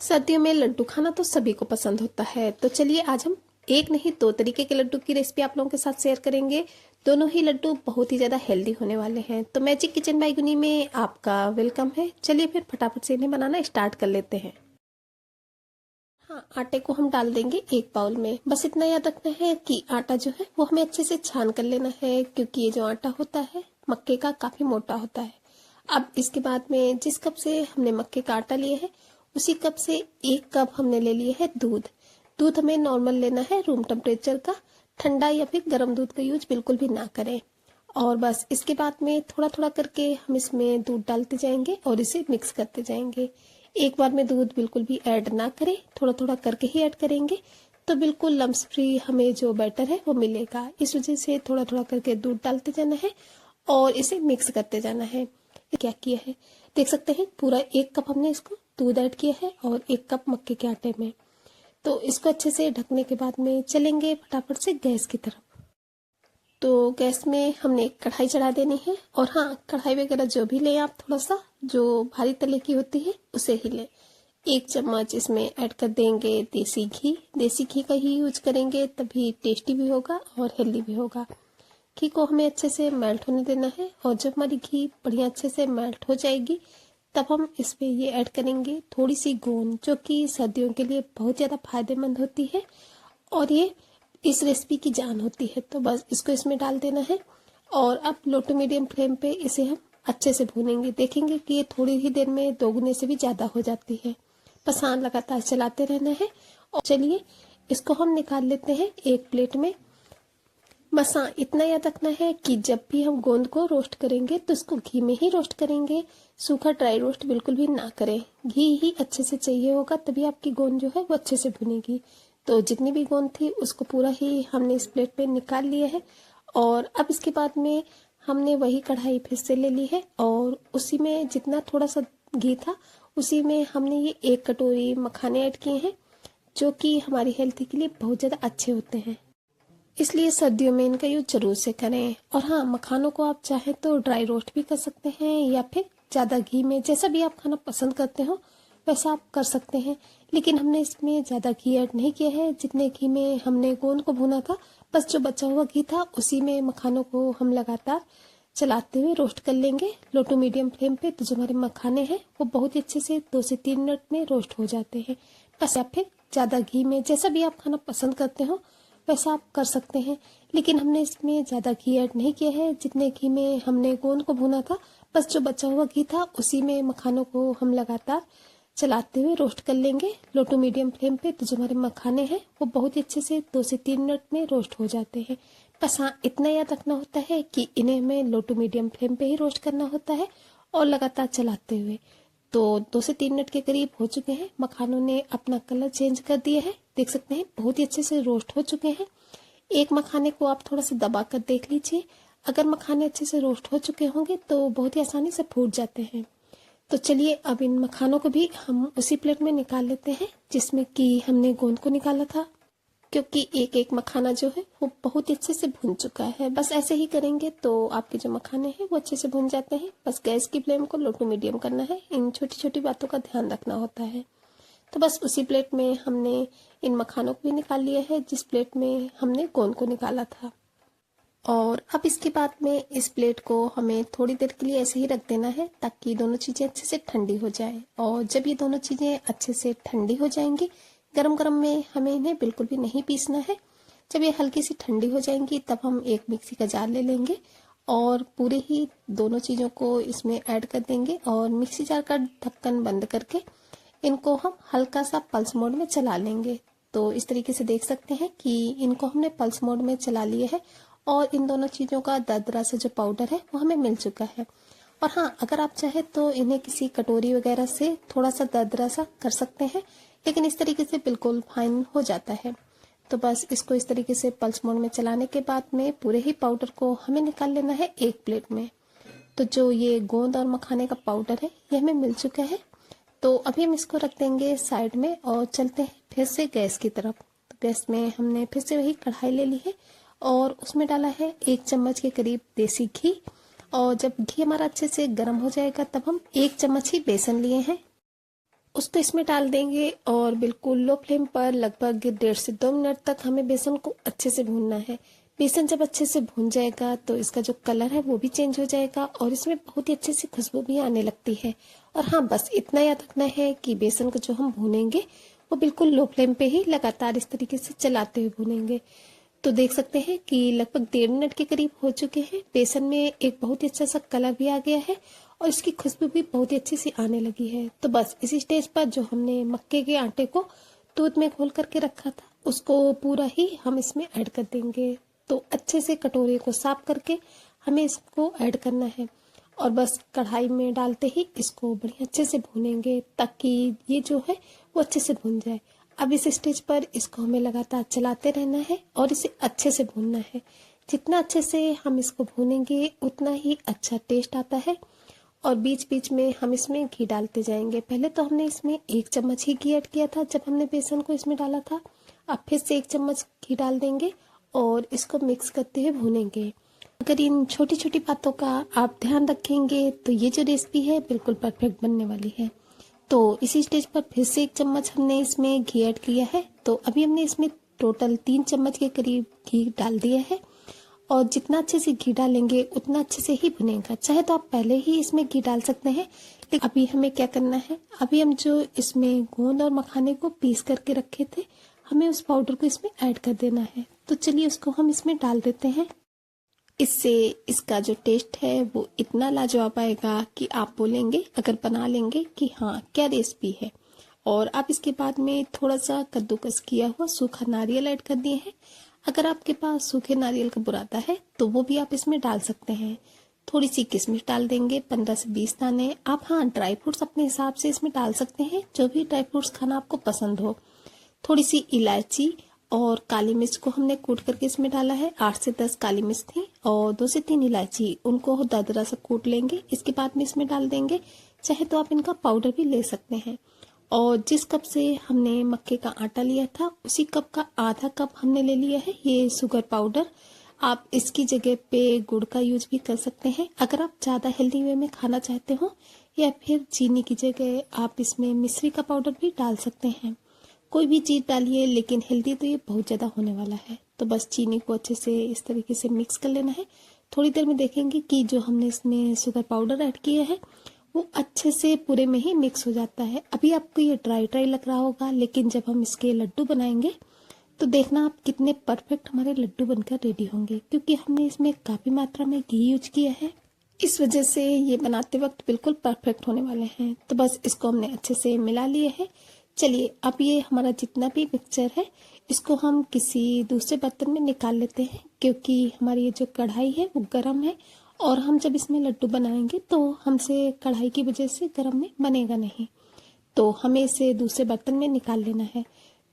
सर्दियों में लड्डू खाना तो सभी को पसंद होता है। तो चलिए आज हम एक नहीं दो तरीके के लड्डू की रेसिपी आप लोगों के साथ शेयर करेंगे। दोनों ही लड्डू बहुत ही ज़्यादा हेल्दी होने वाले हैं। तो मैजिक किचन बाय गुनी में आपका वेलकम है। चलिए फिर फटाफट से इन्हें बनाना स्टार्ट कर लेते हैं। हाँ, आटे को हम डाल देंगे एक बाउल में। बस इतना याद रखना है कि आटा जो है वो हमें अच्छे से छान कर लेना है, क्योंकि ये जो आटा होता है मक्के का काफ़ी मोटा होता है। अब इसके बाद में जिस कप से हमने मक्के का आटा लिया है उसी कप से 1 कप हमने ले लिया है दूध। दूध हमें नॉर्मल लेना है, रूम टेम्परेचर का। ठंडा या फिर गर्म दूध का यूज बिल्कुल भी ना करें। और बस इसके बाद में थोड़ा थोड़ा करके हम इसमें दूध डालते जाएंगे और इसे मिक्स करते जाएंगे। एक बार में दूध बिल्कुल भी ऐड ना करें, थोड़ा थोड़ा करके ही ऐड करेंगे तो बिल्कुल लम्स फ्री हमें जो बैटर है वो मिलेगा। इस वजह से थोड़ा थोड़ा करके दूध डालते जाना है और इसे मिक्स करते जाना है। क्या किया है देख सकते हैं, पूरा 1 कप हमने इसको दूध ऐड किया है और 1 कप मक्के के आटे में। तो इसको अच्छे से ढकने के बाद में चलेंगे फटाफट से गैस की तरफ। तो गैस में हमने एक कढ़ाई चढ़ा देनी है। और हाँ, कढ़ाई वगैरह जो भी लें आप, थोड़ा सा जो भारी तले की होती है उसे ही लें। 1 चम्मच इसमें ऐड कर देंगे देसी घी। देसी घी का ही यूज करेंगे, तभी टेस्टी भी होगा और हेल्दी भी होगा। घी को हमें अच्छे से मेल्ट होने देना है और जब हमारी घी बढ़िया अच्छे से मेल्ट हो जाएगी तब हम इसमें ये ऐड करेंगे थोड़ी सी गोंद, जो कि सर्दियों के लिए बहुत ज़्यादा फायदेमंद होती है और ये इस रेसिपी की जान होती है। तो बस इसको इसमें डाल देना है और अब लो टू मीडियम फ्लेम पे इसे हम अच्छे से भूनेंगे। देखेंगे कि ये थोड़ी ही देर में दोगुने से भी ज़्यादा हो जाती है। बस हाँ, लगातार चलाते रहना है। और चलिए इसको हम निकाल लेते हैं एक प्लेट में। बस हाँ, इतना याद रखना है कि जब भी हम गोंद को रोस्ट करेंगे तो इसको घी में ही रोस्ट करेंगे। सूखा ड्राई रोस्ट बिल्कुल भी ना करें। घी ही अच्छे से चाहिए होगा, तभी आपकी गोंद जो है वो अच्छे से भुनेगी। तो जितनी भी गोंद थी उसको पूरा ही हमने इस प्लेट पे निकाल लिया है। और अब इसके बाद में हमने वही कढ़ाई फिर से ले ली है और उसी में जितना थोड़ा सा घी था उसी में हमने ये 1 कटोरी मखाने ऐड किए हैं, जो कि हमारी हेल्थ के लिए बहुत ज़्यादा अच्छे होते हैं। इसलिए सर्दियों में इनका यूज जरूर से करें। और हाँ, मखानों को आप चाहे तो ड्राई रोस्ट भी कर सकते हैं या फिर ज़्यादा घी में, जैसा भी आप खाना पसंद करते हो वैसा आप कर सकते हैं। लेकिन हमने इसमें ज़्यादा घी ऐड नहीं किया है। जितने घी में हमने गोंद को भुना था, बस जो बचा हुआ घी था उसी में मखानों को हम लगातार चलाते हुए रोस्ट कर लेंगे लो टू मीडियम फ्लेम पे। तो जो हमारे मखाने हैं वो बहुत ही अच्छे से 2 से 3 मिनट में रोस्ट हो जाते हैं। बस या फिर ज़्यादा घी में, जैसा भी आप खाना पसंद करते हो वैसा आप कर सकते हैं। लेकिन हमने इसमें ज़्यादा घी ऐड नहीं किया है। जितने घी में हमने गोंद को भुना था, बस जो बचा हुआ घी था उसी में मखानों को हम लगातार चलाते हुए रोस्ट कर लेंगे लो टू मीडियम फ्लेम पे। तो जो हमारे मखाने हैं वो बहुत ही अच्छे से 2 से 3 मिनट में रोस्ट हो जाते हैं। बस हाँ, इतना याद रखना होता है कि इन्हें हमें लो टू मीडियम फ्लेम पे ही रोस्ट करना होता है और लगातार चलाते हुए। तो 2 से 3 मिनट के करीब हो चुके हैं। मखानों ने अपना कलर चेंज कर दिया है, देख सकते हैं बहुत ही अच्छे से रोस्ट हो चुके हैं। एक मखाने को आप थोड़ा सा दबा कर देख लीजिए। अगर मखाने अच्छे से रोस्ट हो चुके होंगे तो बहुत ही आसानी से फूट जाते हैं। तो चलिए अब इन मखानों को भी हम उसी प्लेट में निकाल लेते हैं जिसमें कि हमने गोंद को निकाला था, क्योंकि एक एक मखाना जो है वो बहुत ही अच्छे से भुन चुका है। बस ऐसे ही करेंगे तो आपके जो मखाने हैं वो अच्छे से भुन जाते हैं। बस गैस की फ्लेम को लो टू मीडियम करना है, इन छोटी छोटी बातों का ध्यान रखना होता है। तो बस उसी प्लेट में हमने इन मखानों को भी निकाल लिया है जिस प्लेट में हमने गोंद को निकाला था। और अब इसके बाद में इस प्लेट को हमें थोड़ी देर के लिए ऐसे ही रख देना है ताकि दोनों चीज़ें अच्छे से ठंडी हो जाए। और जब ये दोनों चीज़ें अच्छे से ठंडी हो जाएंगी, गरम गरम में हमें इन्हें बिल्कुल भी नहीं पीसना है। जब ये हल्की सी ठंडी हो जाएंगी तब हम एक मिक्सी का जार ले लेंगे और पूरे ही दोनों चीज़ों को इसमें ऐड कर देंगे और मिक्सी जार का ढक्कन बंद करके इनको हम हल्का सा पल्स मोड में चला लेंगे। तो इस तरीके से देख सकते हैं कि इनको हमने पल्स मोड में चला लिया है और इन दोनों चीज़ों का दरदरा से जो पाउडर है वो हमें मिल चुका है। और हाँ, अगर आप चाहे तो इन्हें किसी कटोरी वगैरह से थोड़ा सा दरदरा सा कर सकते हैं, लेकिन इस तरीके से बिल्कुल फाइन हो जाता है। तो बस इसको इस तरीके से पल्स मोड में चलाने के बाद में पूरे ही पाउडर को हमें निकाल लेना है एक प्लेट में। तो जो ये गोंद और मखाने का पाउडर है ये हमें मिल चुका है। तो अभी हम इसको रख देंगे साइड में और चलते हैं फिर से गैस की तरफ। तो गैस में हमने फिर से वही कढ़ाई ले ली है और उसमें डाला है 1 चम्मच के करीब देसी घी। और जब घी हमारा अच्छे से गर्म हो जाएगा तब हम 1 चम्मच ही बेसन लिए हैं उसको इसमें डाल देंगे और बिल्कुल लो फ्लेम पर लगभग 1.5 से 2 मिनट तक हमें बेसन को अच्छे से भूनना है। बेसन जब अच्छे से भून जाएगा तो इसका जो कलर है वो भी चेंज हो जाएगा और इसमें बहुत ही अच्छी सी खुशबू भी आने लगती है। और हाँ, बस इतना याद रखना है कि बेसन को जो हम भूनेंगे वो बिल्कुल लो फ्लेम पे ही लगातार इस तरीके से चलाते हुए भूनेंगे। तो देख सकते हैं कि लगभग 1.5 मिनट के करीब हो चुके हैं। बेसन में एक बहुत ही अच्छा सा कलर भी आ गया है और इसकी खुशबू भी बहुत ही अच्छी सी आने लगी है। तो बस इसी स्टेज पर जो हमने मक्के के आटे को दूध में घोल करके रखा था उसको पूरा ही हम इसमें ऐड कर देंगे। तो अच्छे से कटोरे को साफ करके हमें इसको ऐड करना है और बस कढ़ाई में डालते ही इसको बढ़िया अच्छे से भूनेंगे ताकि ये जो है वो अच्छे से भून जाए। अब इस स्टेज पर इसको हमें लगातार चलाते रहना है और इसे अच्छे से भूनना है। जितना अच्छे से हम इसको भूनेंगे उतना ही अच्छा टेस्ट आता है। और बीच बीच में हम इसमें घी डालते जाएंगे। पहले तो हमने इसमें 1 चम्मच ही घी ऐड किया था जब हमने बेसन को इसमें डाला था। अब फिर से 1 चम्मच घी डाल देंगे और इसको मिक्स करते हुए भूनेंगे। अगर इन छोटी छोटी बातों का आप ध्यान रखेंगे तो ये जो रेसिपी है बिल्कुल परफेक्ट बनने वाली है। तो इसी स्टेज पर फिर से 1 चम्मच हमने इसमें घी ऐड किया है। तो अभी हमने इसमें टोटल 3 चम्मच के करीब घी डाल दिया है और जितना अच्छे से घी डालेंगे उतना अच्छे से ही भुनेगा। चाहे तो आप पहले ही इसमें घी डाल सकते हैं, लेकिन अभी हमें क्या करना है, अभी हम जो इसमें गोंद और मखाने को पीस करके रखे थे हमें उस पाउडर को इसमें ऐड कर देना है। तो चलिए उसको हम इसमें डाल देते हैं। इससे इसका जो टेस्ट है वो इतना लाजवाब आएगा कि आप बोलेंगे अगर बना लेंगे कि हाँ क्या रेसिपी है। और आप इसके बाद में थोड़ा सा कद्दूकस किया हुआ सूखा नारियल ऐड कर दिए हैं। अगर आपके पास सूखे नारियल का बुरादा है तो वो भी आप इसमें डाल सकते हैं। थोड़ी सी किशमिश डाल देंगे, 15 से 20 दाने। आप हाँ ड्राई फ्रूट्स अपने हिसाब से इसमें डाल सकते हैं, जो भी ड्राई फ्रूट्स खाना आपको पसंद हो। थोड़ी सी इलायची और काली मिर्च को हमने कूट करके इसमें डाला है। 8 से 10 काली मिर्च थी और 2 से 3 इलायची, उनको दरदरा से कूट लेंगे। इसके बाद में इसमें डाल देंगे। चाहे तो आप इनका पाउडर भी ले सकते हैं। और जिस कप से हमने मक्के का आटा लिया था उसी कप का आधा कप हमने ले लिया है ये शुगर पाउडर। आप इसकी जगह पे गुड़ का यूज भी कर सकते हैं अगर आप ज्यादा हेल्दी वे में खाना चाहते हो, या फिर चीनी की जगह आप इसमें मिश्री का पाउडर भी डाल सकते हैं। कोई भी चीज डालिए, लेकिन हेल्दी तो ये बहुत ज्यादा होने वाला है। तो बस चीनी को अच्छे से इस तरीके से मिक्स कर लेना है। थोड़ी देर में देखेंगे कि जो हमने इसमें शुगर पाउडर ऐड किया है वो अच्छे से पूरे में ही मिक्स हो जाता है। अभी आपको ये ड्राई ड्राई लग रहा होगा, लेकिन जब हम इसके लड्डू बनाएंगे तो देखना आप कितने परफेक्ट हमारे लड्डू बनकर रेडी होंगे, क्योंकि हमने इसमें काफी मात्रा में घी यूज किया है। इस वजह से ये बनाते वक्त बिल्कुल परफेक्ट होने वाले हैं। तो बस इसको हमने अच्छे से मिला लिए है। चलिए अब ये हमारा जितना भी मिक्सचर है इसको हम किसी दूसरे बर्तन में निकाल लेते हैं, क्योंकि हमारी ये जो कढ़ाई है वो गर्म है और हम जब इसमें लड्डू बनाएंगे तो हमसे कढ़ाई की वजह से गर्म में बनेगा नहीं। तो हमें इसे दूसरे बर्तन में निकाल लेना है।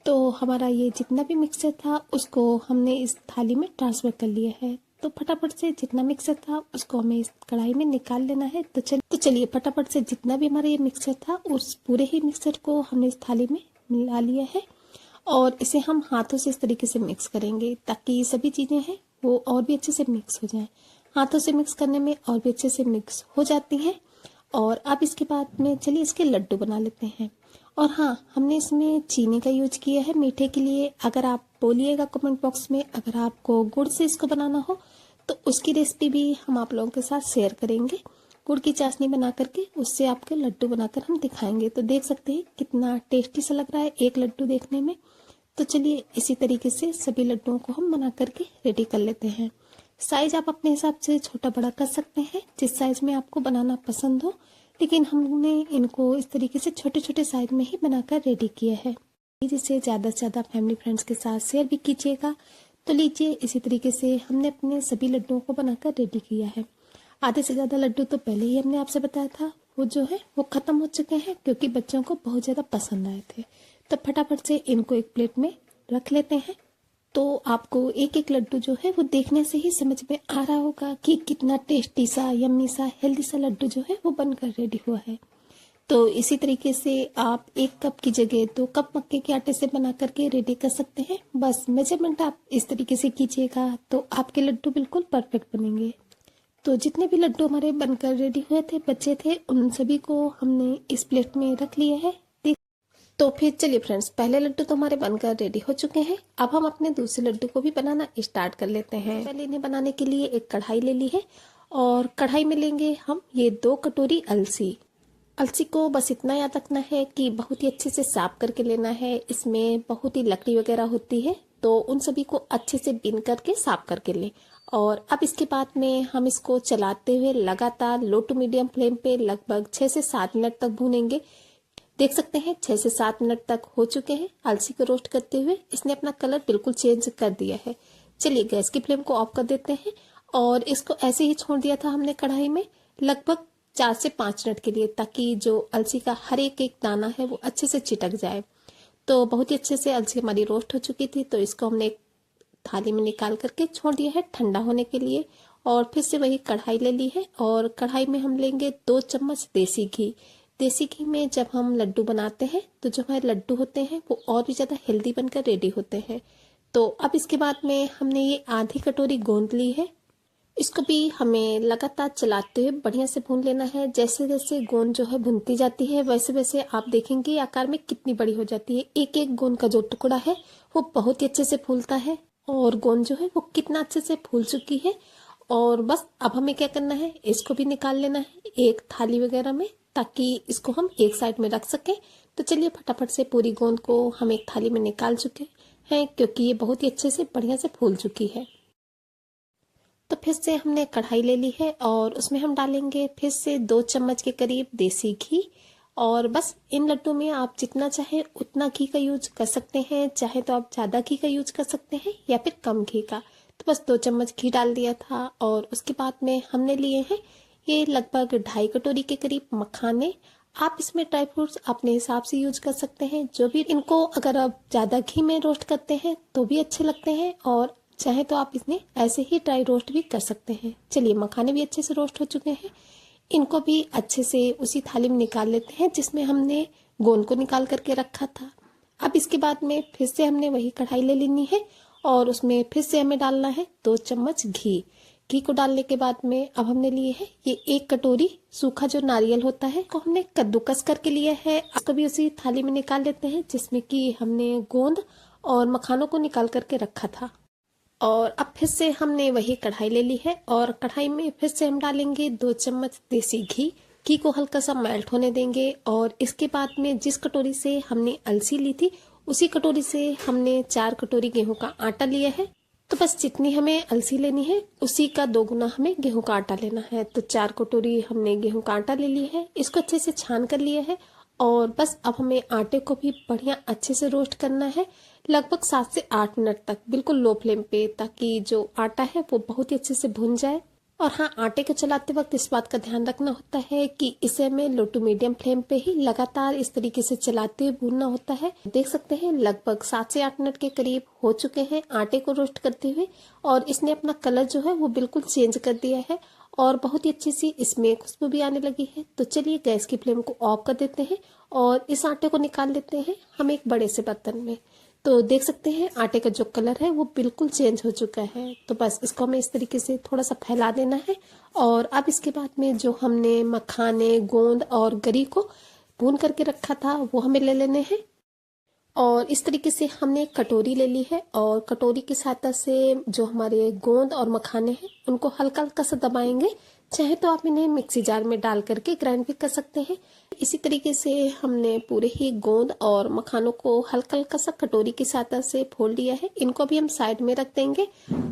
तो हमारा ये जितना भी मिक्सचर था उसको हमने इस थाली में ट्रांसफर कर लिया है। तो फटाफट से जितना मिक्सचर था उसको हमें इस कढ़ाई में निकाल लेना है। तो चलिए फटाफट से जितना भी हमारा ये मिक्सचर था उस पूरे ही मिक्सचर को हमने इस थाली में मिला लिया है और इसे हम हाथों से इस तरीके से मिक्स करेंगे ताकि सभी चीजें हैं वो और भी अच्छे से मिक्स हो जाएं। हाथों से मिक्स करने में और भी अच्छे से मिक्स हो जाती हैं। और अब इसके बाद में चलिए इसके लड्डू बना लेते हैं। और हाँ, हमने इसमें चीनी का यूज किया है मीठे के लिए। अगर आप बोलिएगा कमेंट बॉक्स में अगर आपको गुड़ से इसको बनाना हो तो उसकी रेसिपी भी हम आप लोगों के साथ शेयर करेंगे। गुड़ की चाशनी बना करके उससे आपके लड्डू बनाकर हम दिखाएंगे। तो देख सकते हैं कितना टेस्टी सा लग रहा है एक लड्डू देखने में। तो चलिए इसी तरीके से सभी लड्डुओं को हम बना करके रेडी कर लेते हैं। साइज आप अपने हिसाब से छोटा बड़ा कर सकते हैं जिस साइज में आपको बनाना पसंद हो, लेकिन हमने इनको इस तरीके से छोटे छोटे साइज में ही बनाकर रेडी किया है, जिसे ज्यादा से ज्यादा फैमिली फ्रेंड्स के साथ शेयर भी कीजिएगा। तो लीजिए इसी तरीके से हमने अपने सभी लड्डुओं को बनाकर रेडी किया है। आधे से ज्यादा लड्डू तो पहले ही हमने आपसे बताया था वो जो है वो खत्म हो चुके हैं, क्योंकि बच्चों को बहुत ज्यादा पसंद आए थे। तो फटाफट से इनको एक प्लेट में रख लेते हैं। तो आपको एक एक लड्डू जो है वो देखने से ही समझ में आ रहा होगा कि कितना टेस्टी सा, यम्मी सा, हेल्दी सा लड्डू जो है वो बनकर रेडी हुआ है। तो इसी तरीके से आप 1 कप की जगह 2 कप मक्के के आटे से बना करके रेडी कर सकते हैं। बस मेजरमेंट आप इस तरीके से कीजिएगा तो आपके लड्डू बिल्कुल परफेक्ट बनेंगे। तो जितने भी लड्डू हमारे बनकर रेडी हुए थे, बचे थे, उन सभी को हमने इस प्लेट में रख लिया है। तो फिर चलिए फ्रेंड्स, पहले लड्डू तो हमारे बनकर रेडी हो चुके हैं। अब हम अपने दूसरे लड्डू को भी बनाना स्टार्ट कर लेते हैं। पहले इन्हें बनाने के लिए एक कढ़ाई ले ली है और कढ़ाई में लेंगे हम ये 2 कटोरी अलसी। अलसी को बस इतना याद रखना है कि बहुत ही अच्छे से साफ करके लेना है। इसमें बहुत ही लकड़ी वगैरह होती है, तो उन सभी को अच्छे से बीन करके साफ करके लें। और अब इसके बाद में हम इसको चलाते हुए लगातार लो टू मीडियम फ्लेम पे लगभग 6 से 7 मिनट तक भूनेंगे। देख सकते हैं 6 से 7 मिनट तक हो चुके हैं अलसी को रोस्ट करते हुए। इसने अपना कलर बिल्कुल चेंज कर दिया है। चलिए गैस की फ्लेम को ऑफ कर देते हैं और इसको ऐसे ही छोड़ दिया था हमने कढ़ाई में लगभग 4 से 5 मिनट के लिए, ताकि जो अलसी का हर एक एक दाना है वो अच्छे से चिटक जाए। तो बहुत ही अच्छे से अलसी हमारी रोस्ट हो चुकी थी, तो इसको हमने एक थाली में निकाल करके छोड़ दिया है ठंडा होने के लिए। और फिर से वही कढ़ाई ले ली है और कढ़ाई में हम लेंगे 2 चम्मच देसी घी। देसी घी में जब हम लड्डू बनाते हैं तो जो हमारे लड्डू होते हैं वो और भी ज़्यादा हेल्दी बनकर रेडी होते हैं। तो अब इसके बाद में हमने ये आधी कटोरी गोंद ली है। इसको भी हमें लगातार चलाते हुए बढ़िया से भून लेना है। जैसे जैसे गोंद जो है भुनती जाती है वैसे वैसे आप देखेंगे आकार में कितनी बड़ी हो जाती है। एक एक गोंद का जो टुकड़ा है वो बहुत ही अच्छे से फूलता है और गोंद जो है वो कितना अच्छे से फूल चुकी है। और बस अब हमें क्या करना है, इसको भी निकाल लेना है एक थाली वगैरह में, ताकि इसको हम एक साइड में रख सकें। तो चलिए फटाफट से पूरी गोंद को हम एक थाली में निकाल चुके हैं, क्योंकि ये बहुत ही अच्छे से बढ़िया से फूल चुकी है। तो फिर से हमने कढ़ाई ले ली है और उसमें हम डालेंगे फिर से 2 चम्मच के करीब देसी घी। और बस इन लड्डू में आप जितना चाहे उतना घी का यूज कर सकते हैं, चाहे तो आप ज़्यादा घी का यूज कर सकते हैं या फिर कम घी का। तो बस 2 चम्मच घी डाल दिया था और उसके बाद में हमने लिए हैं ये लगभग 2.5 कटोरी के करीब मखाने। आप इसमें ड्राई फ्रूट्स अपने हिसाब से यूज कर सकते हैं, जो भी इनको अगर आप ज़्यादा घी में रोस्ट करते हैं तो भी अच्छे लगते हैं, और चाहे तो आप इसमें ऐसे ही ड्राई रोस्ट भी कर सकते हैं। चलिए मखाने भी अच्छे से रोस्ट हो चुके हैं, इनको भी अच्छे से उसी थाली में निकाल लेते हैं जिसमें हमने गोंद को निकाल करके रखा था। अब इसके बाद में फिर से हमने वही कढ़ाई ले लेनी है और उसमें फिर से हमें डालना है 2 चम्मच घी। घी को डालने के बाद में अब हमने लिए है ये 1 कटोरी सूखा जो नारियल होता है को हमने कद्दूकस करके लिया है। इसको भी उसी थाली में निकाल लेते हैं जिसमें कि हमने गोंद और मखानों को निकाल करके रखा था। और अब फिर से हमने वही कढ़ाई ले ली है और कढ़ाई में फिर से हम डालेंगे 2 चम्मच देसी घी। घी को हल्का सा मेल्ट होने देंगे और इसके बाद में जिस कटोरी से हमने अलसी ली थी उसी कटोरी से हमने 4 कटोरी गेहूं का आटा लिया है। तो बस जितनी हमें अलसी लेनी है उसी का 2 गुना हमें गेहूं का आटा लेना है। तो 4 कटोरी हमने गेहूं का आटा ले लिया है, इसको अच्छे से छान कर लिया है। और बस अब हमें आटे को भी बढ़िया अच्छे से रोस्ट करना है लगभग 7 से 8 मिनट तक, बिल्कुल लो फ्लेम पे, ताकि जो आटा है वो बहुत ही अच्छे से भुन जाए। और हाँ, आटे को चलाते वक्त इस बात का ध्यान रखना होता है कि इसे हमें लो टू मीडियम फ्लेम पे ही लगातार इस तरीके से चलाते हुए भूनना होता है। देख सकते हैं लगभग 7 से 8 मिनट के करीब हो चुके हैं आटे को रोस्ट करते हुए और इसने अपना कलर जो है वो बिल्कुल चेंज कर दिया है और बहुत ही अच्छी सी इसमें खुशबू भी आने लगी है। तो चलिए गैस की फ्लेम को ऑफ कर देते हैं और इस आटे को निकाल लेते हैं हम एक बड़े से बर्तन में। तो देख सकते हैं आटे का जो कलर है वो बिल्कुल चेंज हो चुका है। तो बस इसको हमें इस तरीके से थोड़ा सा फैला देना है और अब इसके बाद में जो हमने मखाने, गोंद और गरी को भून करके रखा था वो हमें ले लेने हैं। और इस तरीके से हमने एक कटोरी ले ली है और कटोरी की सहायता से जो हमारे गोंद और मखाने हैं उनको हल्का हल्का सा दबाएंगे। चाहे तो आप इन्हें मिक्सी जार में डाल करके ग्राइंड भी कर सकते हैं। इसी तरीके से हमने पूरे ही गोंद और मखानों को हल्का हल्का सा कटोरी की सहायता से फोड़ लिया है। इनको भी हम साइड में रख देंगे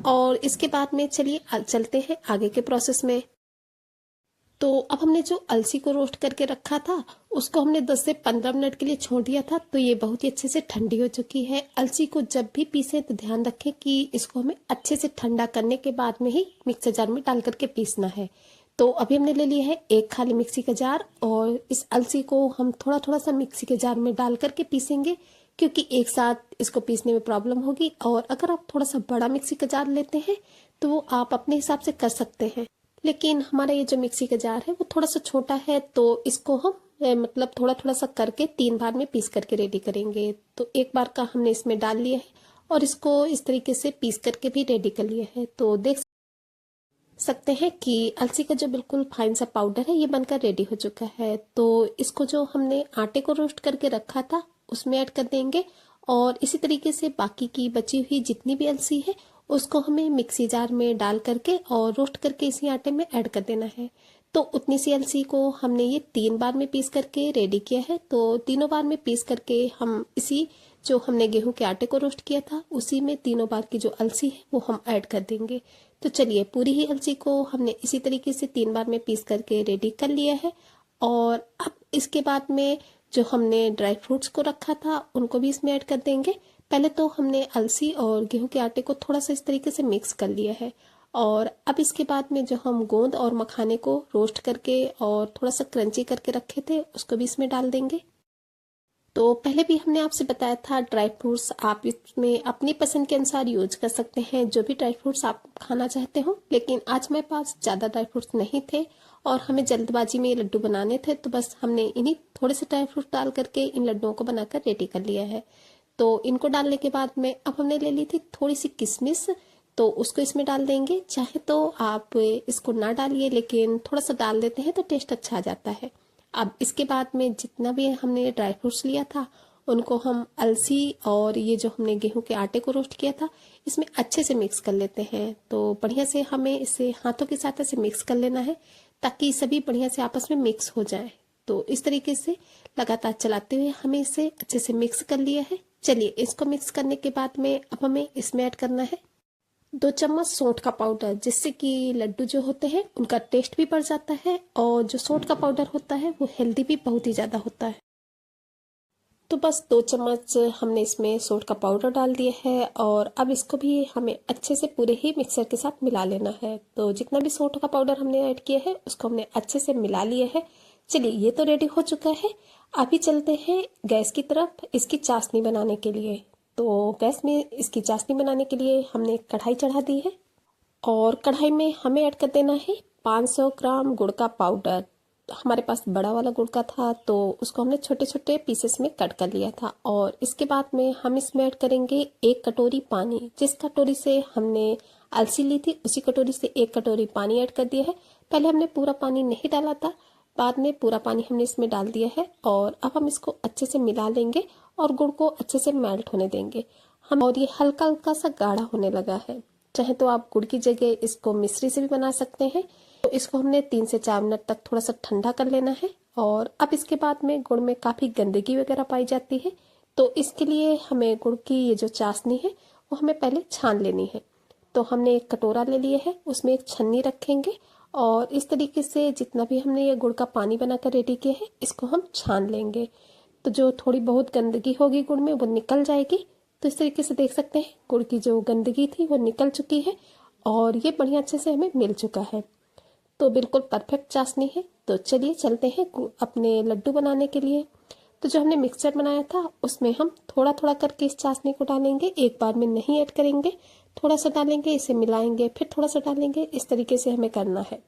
और इसके बाद में चलिए चलते हैं आगे के प्रोसेस में। तो अब हमने जो अलसी को रोस्ट करके रखा था उसको हमने 10 से 15 मिनट के लिए छोड़ दिया था। तो ये बहुत ही अच्छे से ठंडी हो चुकी है। अलसी को जब भी पीसे तो ध्यान रखें कि इसको हमें अच्छे से ठंडा करने के बाद में ही मिक्सर जार में डाल करके पीसना है। तो अभी हमने ले लिया है एक खाली मिक्सी का जार और इस अलसी को हम थोड़ा थोड़ा सा मिक्सी के जार में डाल करके पीसेंगे, क्योंकि एक साथ इसको पीसने में प्रॉब्लम होगी। और अगर आप थोड़ा सा बड़ा मिक्सी का जार लेते हैं तो वो आप अपने हिसाब से कर सकते हैं, लेकिन हमारा ये जो मिक्सी का जार है वो थोड़ा सा छोटा है, तो इसको हम मतलब थोड़ा थोड़ा सा करके 3 बार में पीस करके रेडी करेंगे। तो एक बार का हमने इसमें डाल लिया है और इसको इस तरीके से पीस करके भी रेडी कर लिया है। तो देख सकते हैं कि अलसी का जो बिल्कुल फाइन सा पाउडर है ये बनकर रेडी हो चुका है। तो इसको जो हमने आटे को रोस्ट करके रखा था उसमें ऐड कर देंगे। और इसी तरीके से बाकी की बची हुई जितनी भी अलसी है उसको हमें मिक्सी जार में डाल करके और रोस्ट करके इसी आटे में ऐड कर देना है। तो उतनी सी अलसी को हमने ये 3 बार में पीस करके रेडी किया है। तो तीनों बार में पीस करके हम इसी जो हमने गेहूं के आटे को रोस्ट किया था उसी में तीनों बार की जो अलसी है वो हम ऐड कर देंगे। तो चलिए पूरी ही अलसी को हमने इसी तरीके से 3 बार में पीस करके रेडी कर लिया है। और अब इसके बाद में जो हमने ड्राई फ्रूट्स को रखा था उनको भी इसमें ऐड कर देंगे। पहले तो हमने अलसी और गेहूं के आटे को थोड़ा सा इस तरीके से मिक्स कर लिया है। और अब इसके बाद में जो हम गोंद और मखाने को रोस्ट करके और थोड़ा सा क्रंची करके रखे थे उसको भी इसमें डाल देंगे। तो पहले भी हमने आपसे बताया था ड्राई फ्रूट्स आप इसमें अपनी पसंद के अनुसार यूज कर सकते हैं, जो भी ड्राई फ्रूट्स आप खाना चाहते हो। लेकिन आज मेरे पास ज़्यादा ड्राई फ्रूट्स नहीं थे और हमें जल्दबाजी में ये लड्डू बनाने थे, तो बस हमने इन्हीं थोड़े से ड्राई फ्रूट डाल करके इन लड्डुओं को बनाकर रेडी कर लिया है। तो इनको डालने के बाद में अब हमने ले ली थी थोड़ी सी किशमिश, तो उसको इसमें डाल देंगे। चाहे तो आप इसको ना डालिए, लेकिन थोड़ा सा डाल देते हैं तो टेस्ट अच्छा आ जाता है। अब इसके बाद में जितना भी हमने ड्राई फ्रूट्स लिया था उनको हम अलसी और ये जो हमने गेहूं के आटे को रोस्ट किया था इसमें अच्छे से मिक्स कर लेते हैं। तो बढ़िया से हमें इसे हाथों के साथ ऐसे मिक्स कर लेना है ताकि सभी बढ़िया से आपस में मिक्स हो जाए। तो इस तरीके से लगातार चलाते हुए हमें इसे अच्छे से मिक्स कर लिया है। चलिए इसको मिक्स करने के बाद में अब हमें इसमें ऐड करना है 2 चम्मच सौंठ का पाउडर, जिससे कि लड्डू जो होते हैं उनका टेस्ट भी बढ़ जाता है और जो सौंठ का पाउडर होता है वो हेल्दी भी बहुत ही ज़्यादा होता है। तो बस 2 चम्मच हमने इसमें सौंठ का पाउडर डाल दिया है और अब इसको भी हमें अच्छे से पूरे ही मिक्सर के साथ मिला लेना है। तो जितना भी सौंठ का पाउडर हमने ऐड किया है उसको हमने अच्छे से मिला लिया है। चलिए ये तो रेडी हो चुका है। अभी चलते हैं गैस की तरफ इसकी चाशनी बनाने के लिए। तो गैस में इसकी चाशनी बनाने के लिए हमने कढ़ाई चढ़ा दी है और कढ़ाई में हमें ऐड कर देना है 500 ग्राम गुड़ का पाउडर। हमारे पास बड़ा वाला गुड़ का था तो उसको हमने छोटे छोटे पीसेस में कट कर लिया था। और इसके बाद में हम इसमें ऐड करेंगे 1 कटोरी पानी। जिस कटोरी से हमने अलसी ली थी उसी कटोरी से 1 कटोरी पानी ऐड कर दिया है। पहले हमने पूरा पानी नहीं डाला था, बाद में पूरा पानी हमने इसमें डाल दिया है। और अब हम इसको अच्छे से मिला लेंगे और गुड़ को अच्छे से मेल्ट होने देंगे हम। और ये हल्का हल्का सा गाढ़ा होने लगा है। चाहे तो आप गुड़ की जगह इसको मिश्री से भी बना सकते हैं। तो इसको हमने 3 से 4 मिनट तक थोड़ा सा ठंडा कर लेना है। और अब इसके बाद में गुड़ में काफ़ी गंदगी वगैरह पाई जाती है, तो इसके लिए हमें गुड़ की ये जो चाशनी है वो हमें पहले छान लेनी है। तो हमने एक कटोरा ले लिया है, उसमें एक छन्नी रखेंगे और इस तरीके से जितना भी हमने ये गुड़ का पानी बनाकर रेडी किया है इसको हम छान लेंगे। तो जो थोड़ी बहुत गंदगी होगी गुड़ में वो निकल जाएगी। तो इस तरीके से देख सकते हैं गुड़ की जो गंदगी थी वो निकल चुकी है और ये बढ़िया अच्छे से हमें मिल चुका है। तो बिल्कुल परफेक्ट चाशनी है। तो चलिए चलते हैं अपने लड्डू बनाने के लिए। तो जो हमने मिक्सचर बनाया था उसमें हम थोड़ा थोड़ा करके इस चाशनी को डालेंगे, एक बार में नहीं ऐड करेंगे। थोड़ा सा डालेंगे, इसे मिलाएंगे, फिर थोड़ा सा डालेंगे, इस तरीके से हमें करना है।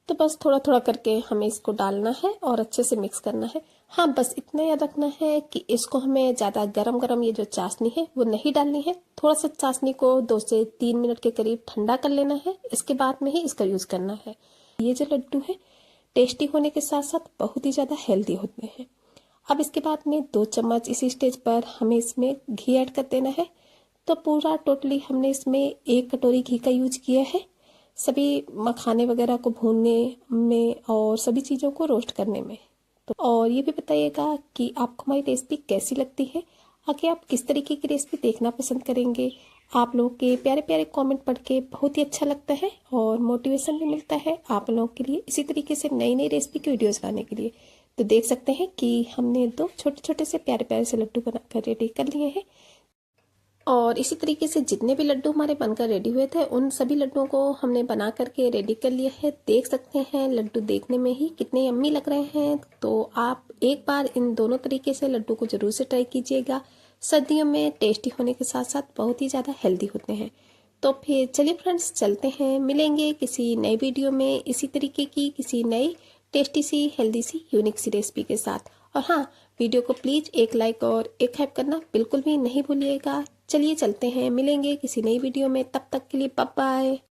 तो बस थोड़ा थोड़ा करके हमें इसको डालना है और अच्छे से मिक्स करना है। हाँ, बस इतना याद रखना है कि इसको हमें ज़्यादा गरम गरम ये जो चाशनी है वो नहीं डालनी है। थोड़ा सा चाशनी को 2 से 3 मिनट के करीब ठंडा कर लेना है, इसके बाद में ही इसका यूज़ करना है। ये जो लड्डू है टेस्टी होने के साथ साथ बहुत ही ज़्यादा हेल्दी होते हैं। अब इसके बाद में 2 चम्मच इसी स्टेज पर हमें इसमें घी ऐड कर देना है। तो पूरा टोटली हमने इसमें 1 कटोरी घी का यूज किया है, सभी मखाने वगैरह को भूनने में और सभी चीज़ों को रोस्ट करने में। तो और ये भी बताइएगा कि आपको हमारी रेसिपी कैसी लगती है, आगे आप किस तरीके की रेसिपी देखना पसंद करेंगे। आप लोगों के प्यारे प्यारे कमेंट पढ़ के बहुत ही अच्छा लगता है और मोटिवेशन भी मिलता है आप लोगों के लिए इसी तरीके से नई नई रेसिपी की वीडियोस लाने के लिए। तो देख सकते हैं कि हमने 2 छोटे छोटे से प्यारे प्यारे से लड्डू बनाकर रेडी कर लिए हैं। और इसी तरीके से जितने भी लड्डू हमारे बनकर रेडी हुए थे उन सभी लड्डुओं को हमने बना करके रेडी कर लिया है। देख सकते हैं लड्डू देखने में ही कितने यम्मी लग रहे हैं। तो आप एक बार इन दोनों तरीके से लड्डू को जरूर से ट्राई कीजिएगा। सर्दियों में टेस्टी होने के साथ साथ बहुत ही ज़्यादा हेल्दी होते हैं। तो फिर चलिए फ्रेंड्स चलते हैं, मिलेंगे किसी नई वीडियो में इसी तरीके की किसी नई टेस्टी सी हेल्दी सी यूनिक सी रेसिपी के साथ। और हाँ, वीडियो को प्लीज़ एक लाइक और एक हैप करना बिल्कुल भी नहीं भूलिएगा। चलिए चलते हैं, मिलेंगे किसी नई वीडियो में, तब तक के लिए बाय बाय।